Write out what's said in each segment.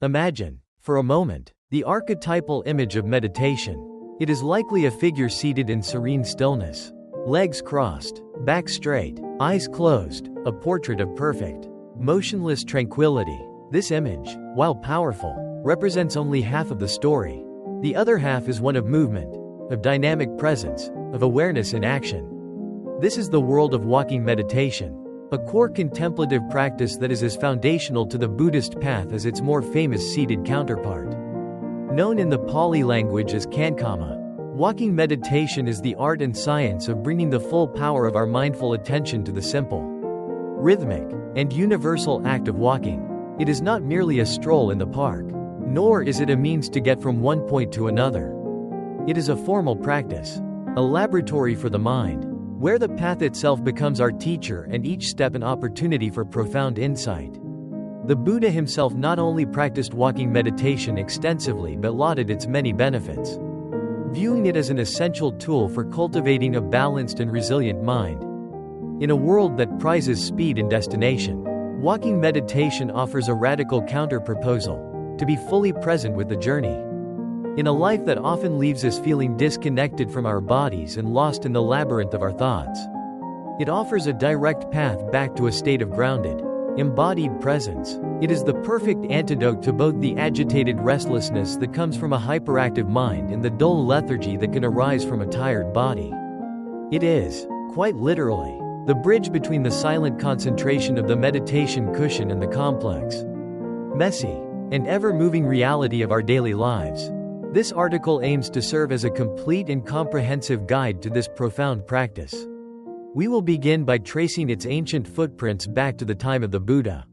Imagine, for a moment, the archetypal image of meditation. It is likely a figure seated in serene stillness. Legs crossed, back straight, eyes closed, a portrait of perfect, motionless tranquility. This image, while powerful, represents only half of the story. The other half is one of movement, of dynamic presence, of awareness in action. This is the world of walking meditation, a core contemplative practice that is as foundational to the Buddhist path as its more famous seated counterpart. Known in the Pali language as Kankama, walking meditation is the art and science of bringing the full power of our mindful attention to the simple, rhythmic, and universal act of walking. It is not merely a stroll in the park, nor is it a means to get from one point to another. It is a formal practice, a laboratory for the mind, where the path itself becomes our teacher and each step an opportunity for profound insight. The Buddha himself not only practiced walking meditation extensively but lauded its many benefits, viewing it as an essential tool for cultivating a balanced and resilient mind. In a world that prizes speed and destination, walking meditation offers a radical counter-proposal: to be fully present with the journey. In a life that often leaves us feeling disconnected from our bodies and lost in the labyrinth of our thoughts, it offers a direct path back to a state of grounded, embodied presence. It is the perfect antidote to both the agitated restlessness that comes from a hyperactive mind and the dull lethargy that can arise from a tired body. It is, quite literally, the bridge between the silent concentration of the meditation cushion and the complex, messy, and ever-moving reality of our daily lives. This article aims to serve as a complete and comprehensive guide to this profound practice. We will begin by tracing its ancient footprints back to the time of the Buddha,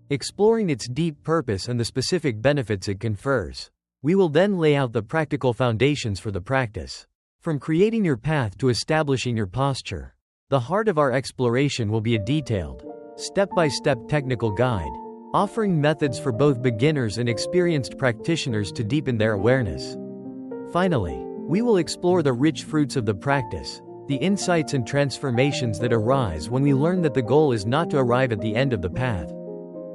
exploring its deep purpose and the specific benefits it confers. We will then lay out the practical foundations for the practice. From creating your path to establishing your posture, the heart of our exploration will be a detailed, step-by-step technical guide, offering methods for both beginners and experienced practitioners to deepen their awareness. Finally, we will explore the rich fruits of the practice, the insights and transformations that arise when we learn that the goal is not to arrive at the end of the path,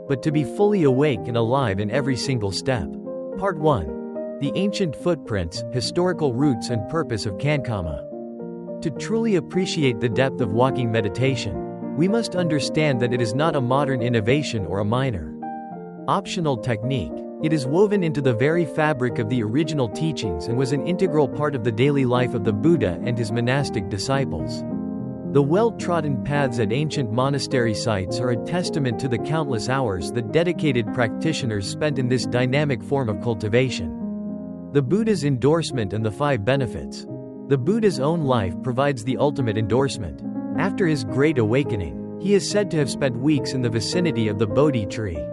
but to be fully awake and alive in every single step. Part 1. The Ancient Footprints, Historical Roots and Purpose of Kankama. To truly appreciate the depth of walking meditation, we must understand that it is not a modern innovation or a minor, optional technique. It is woven into the very fabric of the original teachings and was an integral part of the daily life of the Buddha and his monastic disciples. The well-trodden paths at ancient monastery sites are a testament to the countless hours that dedicated practitioners spent in this dynamic form of cultivation. The Buddha's endorsement and the 5 benefits. The Buddha's own life provides the ultimate endorsement. After his great awakening, he is said to have spent weeks in the vicinity of the Bodhi tree,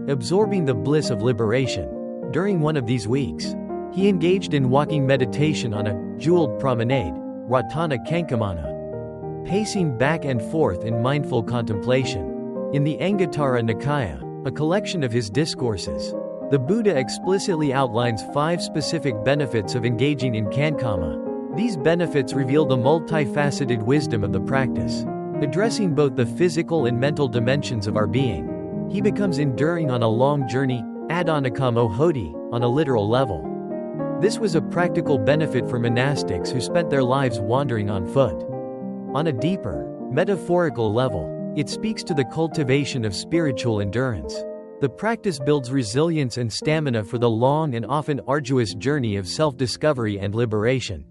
absorbing the bliss of liberation. During one of these weeks, he engaged in walking meditation on a jeweled promenade, Ratana Kankamana, pacing back and forth in mindful contemplation. In the Anguttara Nikaya, a collection of his discourses, the Buddha explicitly outlines 5 specific benefits of engaging in Kankama. These benefits reveal the multifaceted wisdom of the practice, addressing both the physical and mental dimensions of our being. He becomes enduring on a long journey, adhanikamo hoti, on a literal level. This was a practical benefit for monastics who spent their lives wandering on foot. On a deeper, metaphorical level, it speaks to the cultivation of spiritual endurance. The practice builds resilience and stamina for the long and often arduous journey of self-discovery and liberation.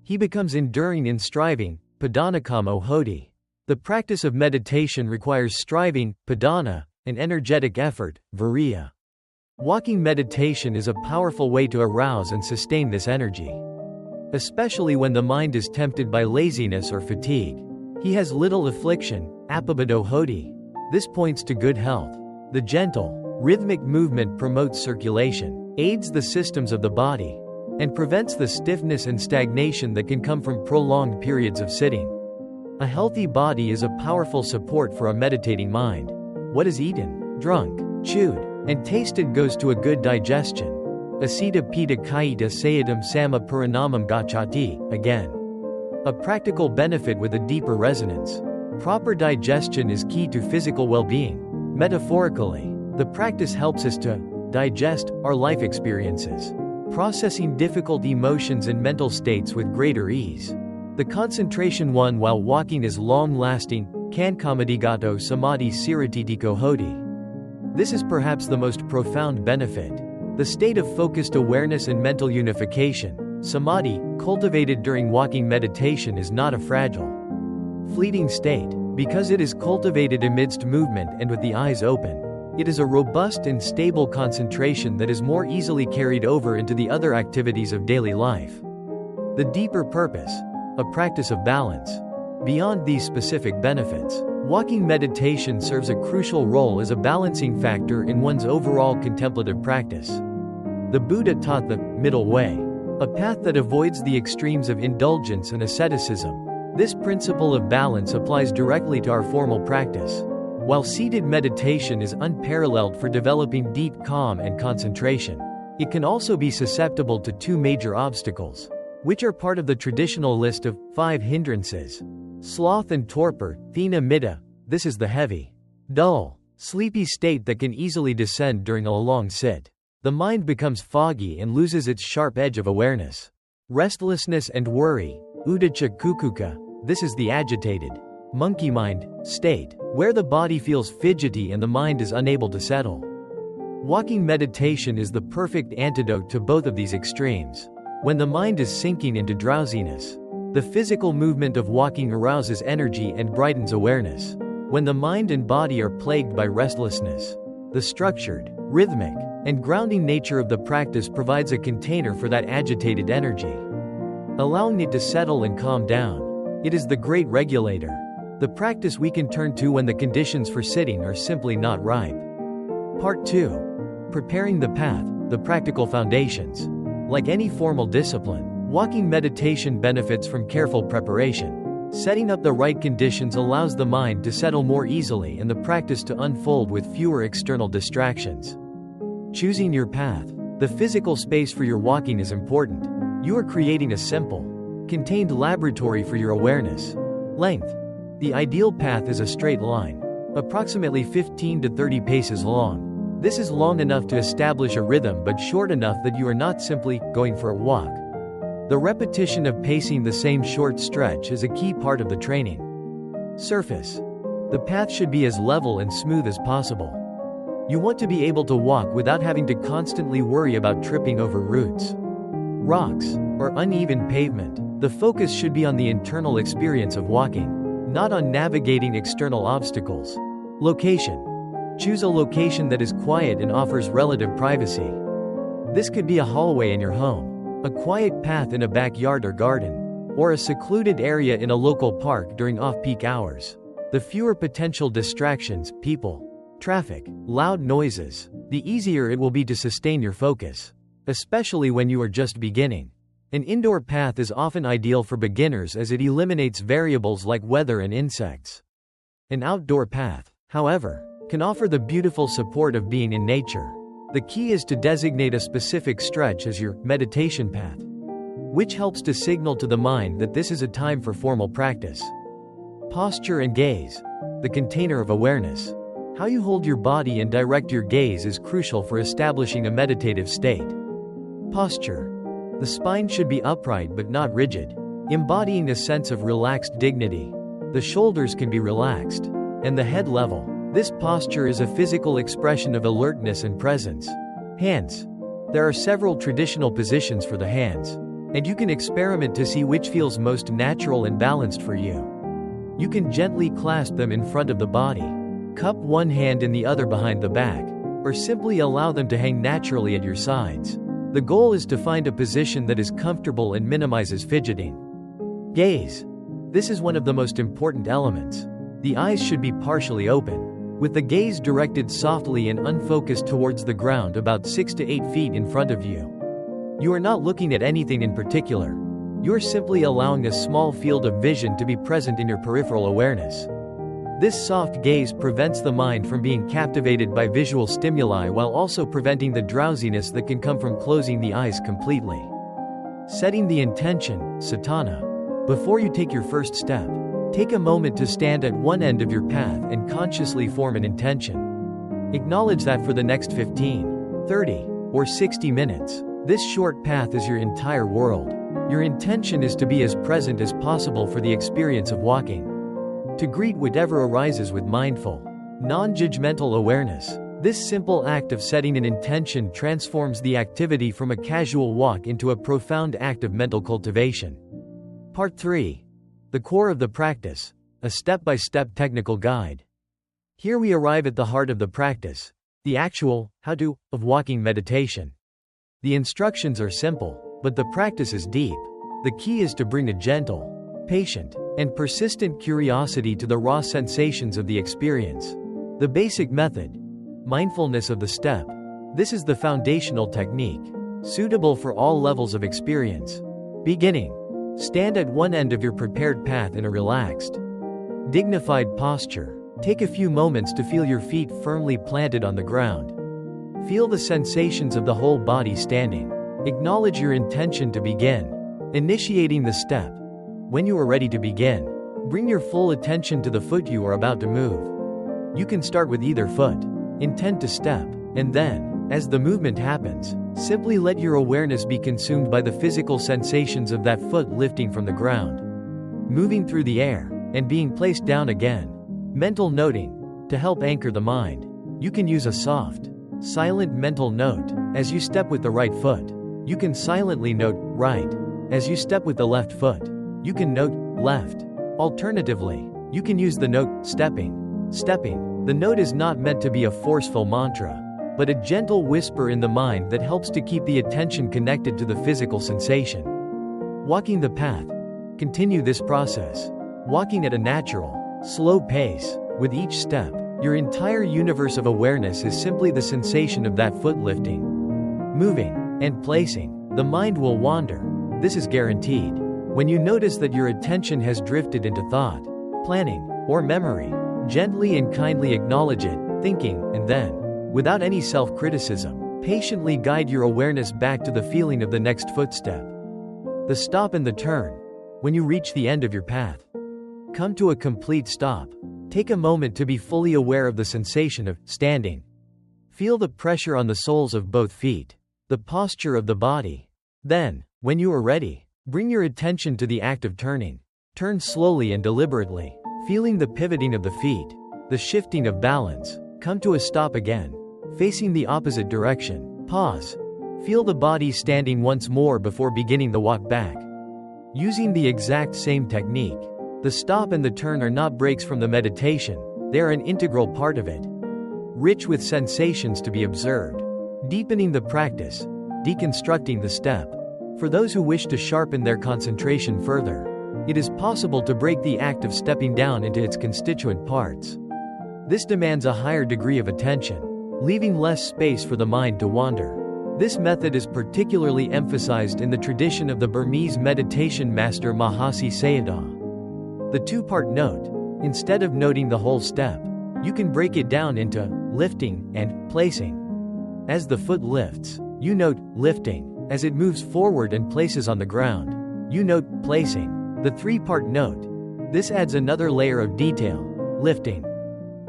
He becomes enduring in striving, padhanakamo hoti. The practice of meditation requires striving, padhana, and energetic effort, viriya. Walking meditation is a powerful way to arouse and sustain this energy, especially when the mind is tempted by laziness or fatigue. He has little affliction, apabado hoti. This points to good health. The gentle, rhythmic movement promotes circulation, aids the systems of the body, and prevents the stiffness and stagnation that can come from prolonged periods of sitting. A healthy body is a powerful support for a meditating mind. What is eaten, drunk, chewed, and tasted goes to a good digestion. Asita pita kayita sayadam sama paranamam gachati, again. A practical benefit with a deeper resonance. Proper digestion is key to physical well-being. Metaphorically, the practice helps us to digest our life experiences, processing difficult emotions and mental states with greater ease. The concentration won while walking is long-lasting, kankamadigato samadhi siratitiko hoti. This is perhaps the most profound benefit. The state of focused awareness and mental unification, samadhi, cultivated during walking meditation is not a fragile, fleeting state, because it is cultivated amidst movement and with the eyes open. It is a robust and stable concentration that is more easily carried over into the other activities of daily life. The deeper purpose, a practice of balance. Beyond these specific benefits, walking meditation serves a crucial role as a balancing factor in one's overall contemplative practice. The Buddha taught the middle way, a path that avoids the extremes of indulgence and asceticism. This principle of balance applies directly to our formal practice. While seated meditation is unparalleled for developing deep calm and concentration, it can also be susceptible to two major obstacles, which are part of the traditional list of 5 hindrances. Sloth and torpor, thina mitta. This is the heavy, dull, sleepy state that can easily descend during a long sit. The mind becomes foggy and loses its sharp edge of awareness. Restlessness and worry, uddhacca kukuka. This is the agitated, monkey mind state, where the body feels fidgety and the mind is unable to settle. Walking meditation is the perfect antidote to both of these extremes. When the mind is sinking into drowsiness, the physical movement of walking arouses energy and brightens awareness. When the mind and body are plagued by restlessness, the structured, rhythmic, and grounding nature of the practice provides a container for that agitated energy, allowing it to settle and calm down. It is the great regulator, the practice we can turn to when the conditions for sitting are simply not ripe. Part 2. Preparing the path, the practical foundations. Like any formal discipline, walking meditation benefits from careful preparation. Setting up the right conditions allows the mind to settle more easily and the practice to unfold with fewer external distractions. Choosing your path, the physical space for your walking is important. You are creating a simple, contained laboratory for your awareness. Length. The ideal path is a straight line, approximately 15 to 30 paces long. This is long enough to establish a rhythm but short enough that you are not simply going for a walk. The repetition of pacing the same short stretch is a key part of the training. Surface. The path should be as level and smooth as possible. You want to be able to walk without having to constantly worry about tripping over roots, rocks, or uneven pavement. The focus should be on the internal experience of walking, not on navigating external obstacles. Location. Choose a location that is quiet and offers relative privacy. This could be a hallway in your home, a quiet path in a backyard or garden, or a secluded area in a local park during off-peak hours. The fewer potential distractions, people, traffic, loud noises, the easier it will be to sustain your focus, especially when you are just beginning. An indoor path is often ideal for beginners as it eliminates variables like weather and insects. An outdoor path, however, can offer the beautiful support of being in nature. The key is to designate a specific stretch as your meditation path, which helps to signal to the mind that this is a time for formal practice. Posture and gaze, the container of awareness. How you hold your body and direct your gaze is crucial for establishing a meditative state. Posture. The spine should be upright but not rigid, embodying a sense of relaxed dignity. The shoulders can be relaxed, and the head level. This posture is a physical expression of alertness and presence. Hands. There are several traditional positions for the hands, and you can experiment to see which feels most natural and balanced for you. You can gently clasp them in front of the body, cup one hand and the other behind the back, or simply allow them to hang naturally at your sides. The goal is to find a position that is comfortable and minimizes fidgeting. Gaze. This is one of the most important elements. The eyes should be partially open, with the gaze directed softly and unfocused towards the ground about 6 to 8 feet in front of you. You are not looking at anything in particular. You are simply allowing a small field of vision to be present in your peripheral awareness. This soft gaze prevents the mind from being captivated by visual stimuli while also preventing the drowsiness that can come from closing the eyes completely. Setting the intention, satana. Before you take your first step, take a moment to stand at one end of your path and consciously form an intention. Acknowledge that for the next 15, 30 or 60 minutes. This short path is your entire world. Your intention is to be as present as possible for the experience of walking. To greet whatever arises with mindful, non-judgmental awareness. This simple act of setting an intention transforms the activity from a casual walk into a profound act of mental cultivation. Part 3. The core of the practice, a step-by-step technical guide. Here we arrive at the heart of the practice, the actual how-to of walking meditation. The instructions are simple, but the practice is deep. The key is to bring a gentle, patient, and persistent curiosity to the raw sensations of the experience. The basic method, mindfulness of the step. This is the foundational technique, suitable for all levels of experience. Beginning. Stand at one end of your prepared path in a relaxed, dignified posture. Take a few moments to feel your feet firmly planted on the ground. Feel the sensations of the whole body standing. Acknowledge your intention to begin, initiating the step. When you are ready to begin, bring your full attention to the foot you are about to move. You can start with either foot, intend to step, and then, as the movement happens, simply let your awareness be consumed by the physical sensations of that foot lifting from the ground, moving through the air, and being placed down again. Mental noting. To help anchor the mind, you can use a soft, silent mental note. As you step with the right foot, you can silently note right. As you step with the left foot, you can note left. Alternatively, you can use the note stepping. Stepping. The note is not meant to be a forceful mantra, but a gentle whisper in the mind that helps to keep the attention connected to the physical sensation. Walking the path. Continue this process, walking at a natural, slow pace. With each step, your entire universe of awareness is simply the sensation of that foot lifting, moving, and placing. The mind will wander. This is guaranteed. When you notice that your attention has drifted into thought, planning, or memory, gently and kindly acknowledge it, thinking, and then, without any self-criticism, patiently guide your awareness back to the feeling of the next footstep. The stop and the turn. When you reach the end of your path, come to a complete stop. Take a moment to be fully aware of the sensation of standing. Feel the pressure on the soles of both feet, the posture of the body. Then, when you are ready, bring your attention to the act of turning. Turn slowly and deliberately, feeling the pivoting of the feet, the shifting of balance. Come to a stop again, facing the opposite direction. Pause. Feel the body standing once more before beginning the walk back. Using the exact same technique, the stop and the turn are not breaks from the meditation, they are an integral part of it. Rich with sensations to be observed. Deepening the practice, deconstructing the step. For those who wish to sharpen their concentration further, it is possible to break the act of stepping down into its constituent parts. This demands a higher degree of attention, leaving less space for the mind to wander. This method is particularly emphasized in the tradition of the Burmese meditation master Mahasi Sayadaw. The two-part note. Instead of noting the whole step, you can break it down into lifting and placing. As the foot lifts, you note lifting. As it moves forward and places on the ground, you note placing. The three-part note. This adds another layer of detail. Lifting,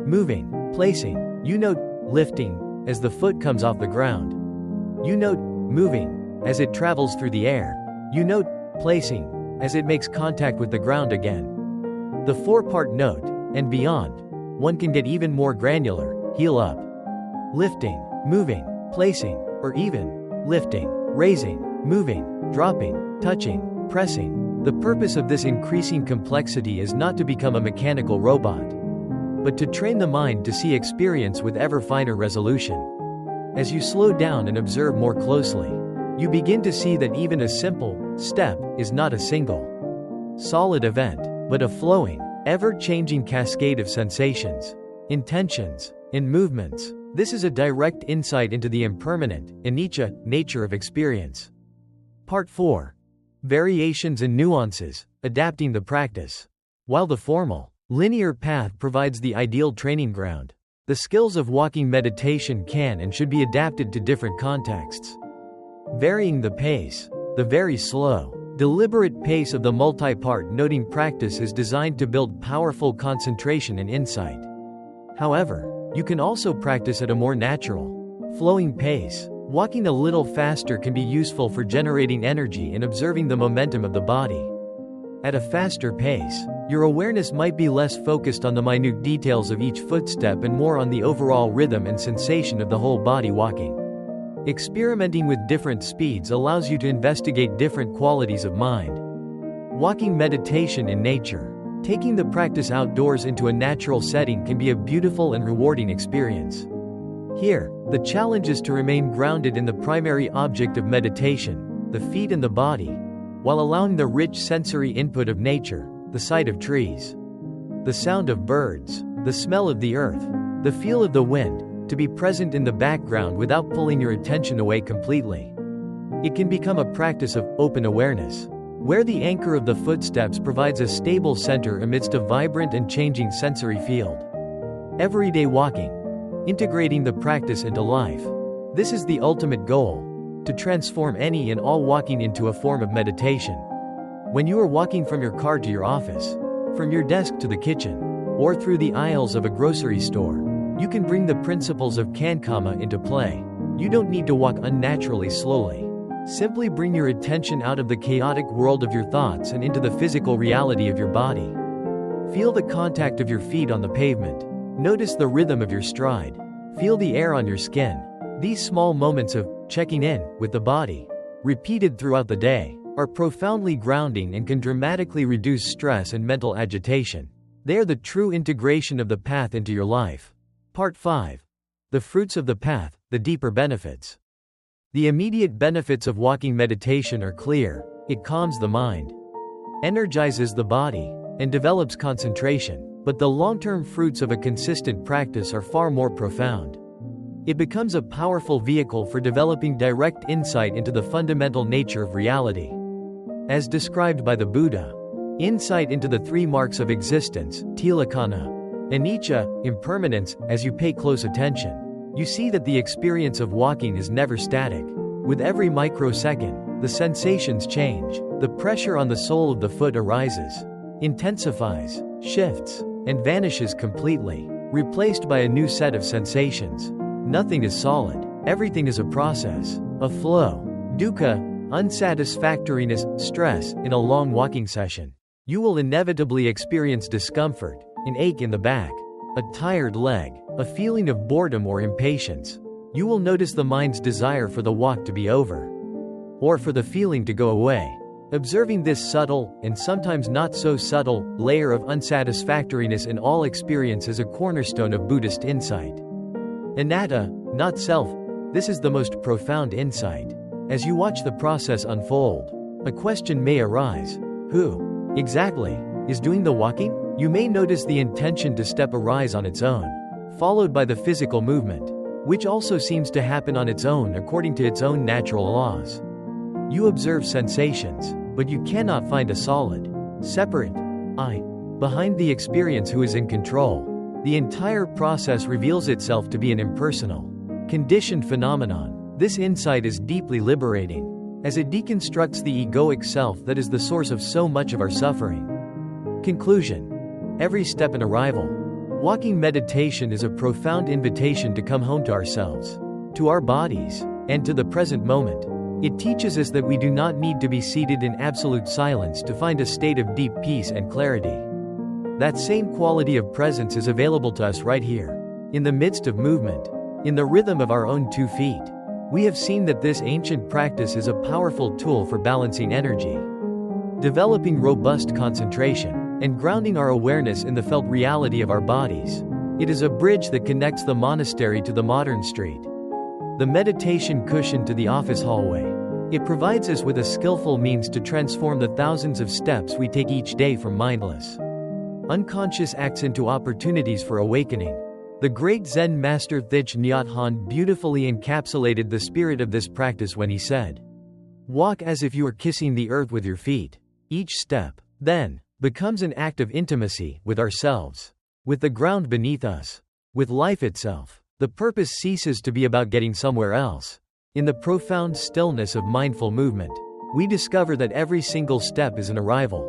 moving, placing. You note lifting as the foot comes off the ground. You note moving as it travels through the air. You note placing as it makes contact with the ground again. The four-part note, and beyond. One can get even more granular. Heel up, lifting, moving, placing, or even lifting, raising, moving, dropping, touching, pressing. The purpose of this increasing complexity is not to become a mechanical robot, but to train the mind to see experience with ever finer resolution. As you slow down and observe more closely, you begin to see that even a simple step is not a single, solid event, but a flowing, ever-changing cascade of sensations, intentions, and movements. This is a direct insight into the impermanent, anicca, nature of experience. Part 4. Variations and nuances, adapting the practice. While the formal, linear path provides the ideal training ground, the skills of walking meditation can and should be adapted to different contexts. Varying the pace. The very slow, deliberate pace of the multi-part noting practice is designed to build powerful concentration and insight. However, you can also practice at a more natural, flowing pace. Walking a little faster can be useful for generating energy and observing the momentum of the body. At a faster pace, your awareness might be less focused on the minute details of each footstep and more on the overall rhythm and sensation of the whole body walking. Experimenting with different speeds allows you to investigate different qualities of mind. Walking meditation in nature. Taking the practice outdoors into a natural setting can be a beautiful and rewarding experience. Here, the challenge is to remain grounded in the primary object of meditation, the feet and the body, while allowing the rich sensory input of nature, the sight of trees, the sound of birds, the smell of the earth, the feel of the wind, to be present in the background without pulling your attention away completely. It can become a practice of open awareness, where the anchor of the footsteps provides a stable center amidst a vibrant and changing sensory field. Everyday walking. Integrating the practice into life. This is the ultimate goal, to transform any and all walking into a form of meditation. When you are walking from your car to your office, from your desk to the kitchen, or through the aisles of a grocery store, you can bring the principles of Kankama into play. You don't need to walk unnaturally slowly. Simply bring your attention out of the chaotic world of your thoughts and into the physical reality of your body. Feel the contact of your feet on the pavement. Notice the rhythm of your stride. Feel the air on your skin. These small moments of checking in with the body, repeated throughout the day, are profoundly grounding and can dramatically reduce stress and mental agitation. They are the true integration of the path into your life. Part 5. The fruits of the path, the deeper benefits. The immediate benefits of walking meditation are clear. It calms the mind, energizes the body, and develops concentration. But the long-term fruits of a consistent practice are far more profound. It becomes a powerful vehicle for developing direct insight into the fundamental nature of reality. As described by the Buddha, insight into the three marks of existence, tilakkhana, anicca, impermanence. As you pay close attention, you see that the experience of walking is never static. With every microsecond, the sensations change. The pressure on the sole of the foot arises, intensifies, shifts, and vanishes completely, replaced by a new set of sensations. Nothing is solid. Everything is a process, a flow. Dukkha, unsatisfactoriness, stress. In a long walking session, you will inevitably experience discomfort, an ache in the back, a tired leg, a feeling of boredom or impatience. You will notice the mind's desire for the walk to be over, or for the feeling to go away. Observing this subtle, and sometimes not so subtle, layer of unsatisfactoriness in all experience is a cornerstone of Buddhist insight. Anatta, not self. This is the most profound insight. As you watch the process unfold, a question may arise. Who, exactly, is doing the walking? You may notice the intention to step arise on its own, followed by the physical movement, which also seems to happen on its own according to its own natural laws. You observe sensations, but you cannot find a solid, separate I behind the experience who is in control. The entire process reveals itself to be an impersonal, conditioned phenomenon. This insight is deeply liberating, as it deconstructs the egoic self that is the source of so much of our suffering. Conclusion. Every step in arrival. Walking meditation is a profound invitation to come home to ourselves, to our bodies, and to the present moment. It teaches us that we do not need to be seated in absolute silence to find a state of deep peace and clarity. That same quality of presence is available to us right here, in the midst of movement, in the rhythm of our own 2 feet. We have seen that this ancient practice is a powerful tool for balancing energy, developing robust concentration, and grounding our awareness in the felt reality of our bodies. It is a bridge that connects the monastery to the modern street, the meditation cushion to the office hallway. It provides us with a skillful means to transform the thousands of steps we take each day from mindless, unconscious acts into opportunities for awakening. The great Zen master Thich Nhat Hanh beautifully encapsulated the spirit of this practice when he said, "Walk as if you are kissing the earth with your feet." Each step, then, becomes an act of intimacy with ourselves, with the ground beneath us, with life itself. The purpose ceases to be about getting somewhere else. In the profound stillness of mindful movement, we discover that every single step is an arrival,